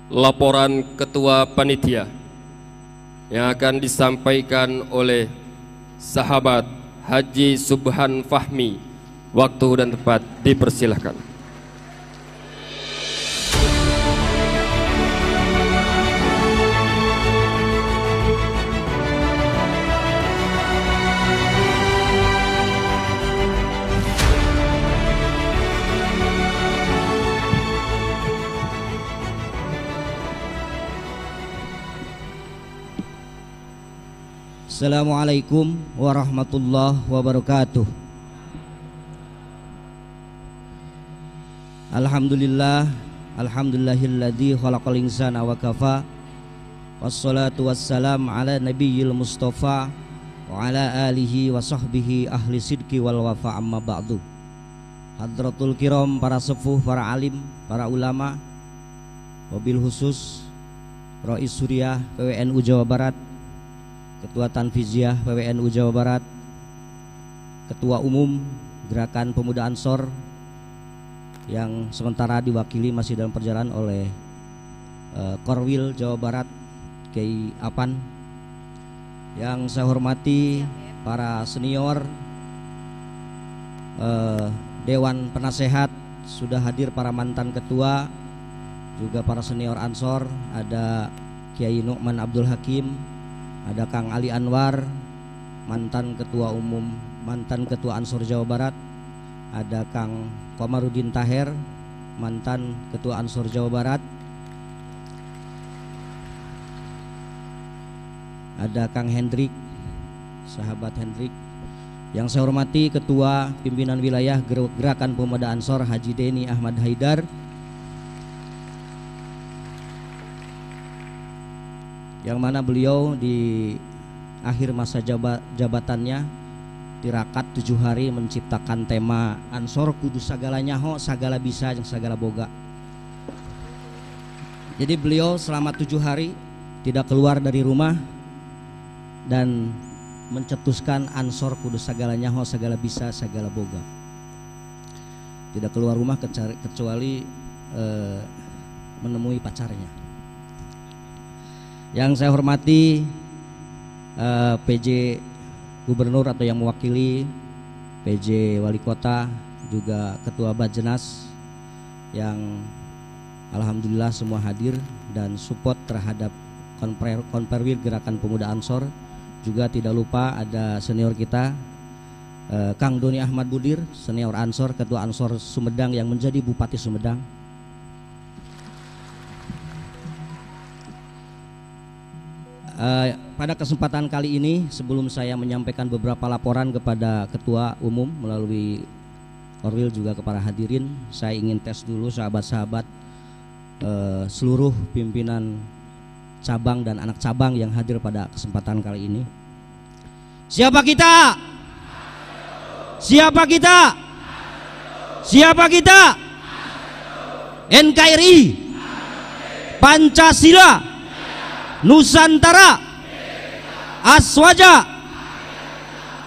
laporan Ketua Panitia yang akan disampaikan oleh sahabat Haji Subhan Fahmi. Waktu dan tempat dipersilahkan. Assalamualaikum warahmatullahi wabarakatuh. Alhamdulillahilladzi khalaqal insana wa kafa. Wassalatu wassalam ala nabiyyil mustafa wa ala alihi wa sahbihi ahli sidqi wal wafa, amma ba'du. Hadratul kiram, para sepuh, para alim, para ulama, wabil khusus Rais Suriah PWNU Jawa Barat, Ketua Tanfiziah PWNU Jawa Barat, Ketua Umum Gerakan Pemuda Ansor yang sementara diwakili masih dalam perjalanan oleh Korwil Jawa Barat Kiai Apan. Yang saya hormati para senior Dewan Penasehat, sudah hadir para mantan ketua, juga para senior Ansor, ada Kiai Nu'man Abdul Hakim, ada Kang Ali Anwar, mantan ketua umum, mantan ketua Ansor Jawa Barat, ada Kang Komarudin Taher, mantan ketua Ansor Jawa Barat, ada Kang Hendrik, sahabat Hendrik. Yang saya hormati Ketua Pimpinan Wilayah Gerakan Pemuda Ansor Haji Deni Ahmad Haidar, yang mana beliau di akhir masa jabatannya tirakat 7 hari menciptakan tema Ansor kudu sagala nyaho, sagala bisa, jeung sagala boga. Jadi beliau selama 7 hari tidak keluar dari rumah dan mencetuskan Ansor kudu sagala nyaho, sagala bisa, sagala boga. Tidak keluar rumah kecuali menemui pacarnya. Yang saya hormati PJ Gubernur atau yang mewakili PJ Wali Kota, juga Ketua Bajenas yang alhamdulillah semua hadir dan support terhadap Konperwil Gerakan Pemuda Ansor. Juga tidak lupa ada senior kita Kang Doni Ahmad Budir, senior Ansor, Ketua Ansor Sumedang yang menjadi Bupati Sumedang. Pada kesempatan kali ini, sebelum saya menyampaikan beberapa laporan kepada Ketua Umum melalui Korwil juga kepada hadirin, saya ingin tes dulu sahabat-sahabat seluruh pimpinan cabang dan anak cabang yang hadir pada kesempatan kali ini. Siapa kita? Siapa kita? Siapa kita? NKRI, Pancasila, Nusantara, Aswaja,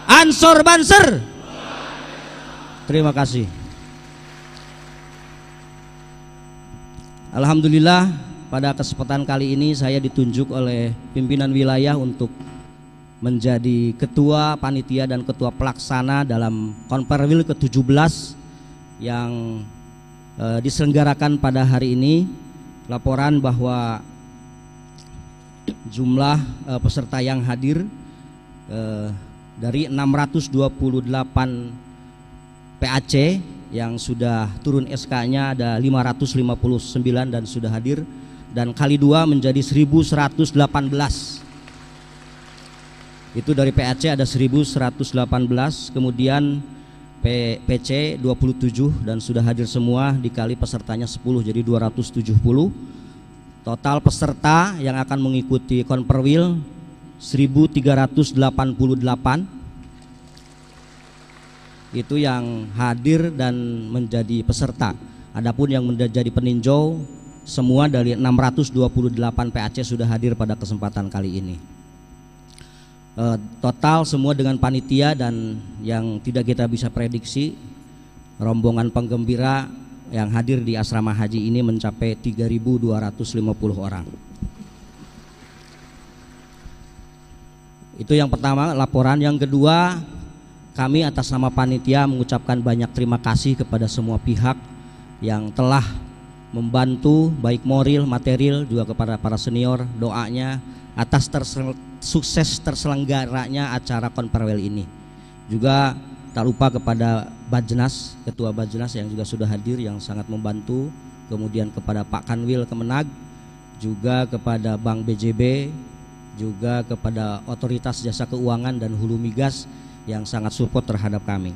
Ansor Banser. Terima kasih. Alhamdulillah pada kesempatan kali ini saya ditunjuk oleh pimpinan wilayah untuk menjadi ketua panitia dan ketua pelaksana dalam Konperwil ke-17 yang diselenggarakan pada hari ini. Laporan bahwa jumlah peserta yang hadir dari 628 PAC yang sudah turun SK-nya ada 559 dan sudah hadir, dan kali 2 menjadi 1118. Itu dari PAC ada 1118, kemudian PC 27 dan sudah hadir semua, dikali pesertanya 10 jadi 270. Total peserta yang akan mengikuti Konperwil 1388. Itu yang hadir dan menjadi peserta. Adapun yang menjadi peninjau semua dari 628 PAC sudah hadir pada kesempatan kali ini. Total semua dengan panitia dan yang tidak kita bisa prediksi, rombongan penggembira yang hadir di asrama haji ini mencapai 3.250 orang. Itu yang pertama laporan. Yang kedua, kami atas nama panitia mengucapkan banyak terima kasih kepada semua pihak yang telah membantu baik moral, material, juga kepada para senior doanya atas sukses terselenggaranya acara Konperwel ini. Juga tak lupa kepada Bajnas, Ketua Bajnas yang juga sudah hadir yang sangat membantu, kemudian kepada Pak Kanwil Kemenag, juga kepada Bank BJB, juga kepada Otoritas Jasa Keuangan dan Hulu Migas yang sangat support terhadap kami.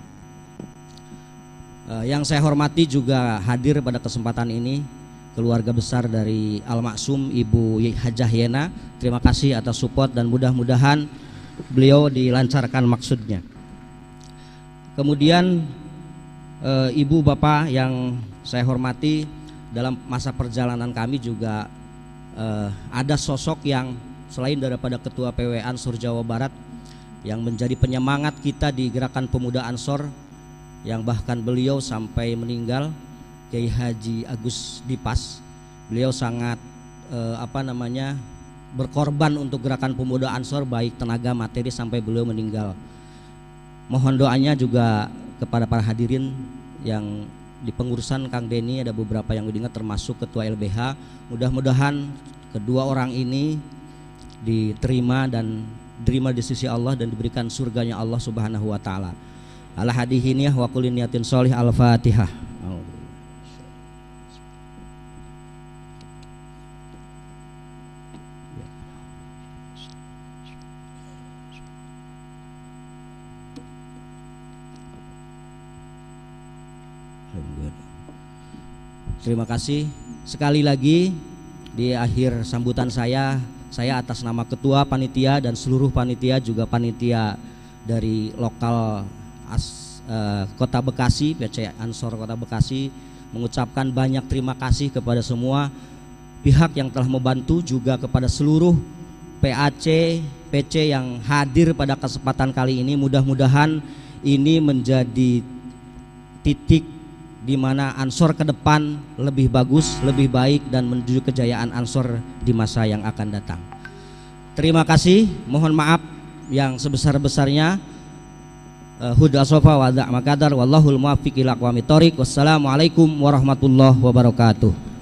Yang saya hormati juga hadir pada kesempatan ini keluarga besar dari Almaksum Ibu Hajah Yena. Terima kasih atas support dan mudah-mudahan beliau dilancarkan maksudnya. Kemudian ibu bapak yang saya hormati, dalam masa perjalanan kami juga ada sosok yang selain daripada Ketua PW Ansor Jawa Barat yang menjadi penyemangat kita di Gerakan Pemuda Ansor, yang bahkan beliau sampai meninggal, Kiai Haji Agus Dipas. Beliau sangat berkorban untuk Gerakan Pemuda Ansor, baik tenaga, materi, sampai beliau meninggal. Mohon doanya juga kepada para hadirin yang di pengurusan Kang Denny, ada beberapa yang diingat termasuk Ketua LBH. Mudah-mudahan kedua orang ini diterima di sisi Allah dan diberikan surganya Allah Subhanahu wa taala. Ala hadihiniyah wa kulli niyatin sholih. Al-Fatihah. Terima kasih sekali lagi. Di akhir sambutan saya atas nama Ketua Panitia dan seluruh panitia, juga panitia dari lokal Kota Bekasi, PC Ansor Kota Bekasi, mengucapkan banyak terima kasih kepada semua pihak yang telah membantu, juga kepada seluruh PAC, PC yang hadir pada kesempatan kali ini. Mudah-mudahan ini menjadi titik di mana Ansor ke depan lebih bagus, lebih baik, dan menuju kejayaan Ansor di masa yang akan datang. Terima kasih, mohon maaf yang sebesar-besarnya. Huda sofa wa da'ma qadar, wallahul muwaffiq ila aqwamit thoriq. Wassalamualaikum warahmatullahi wabarakatuh.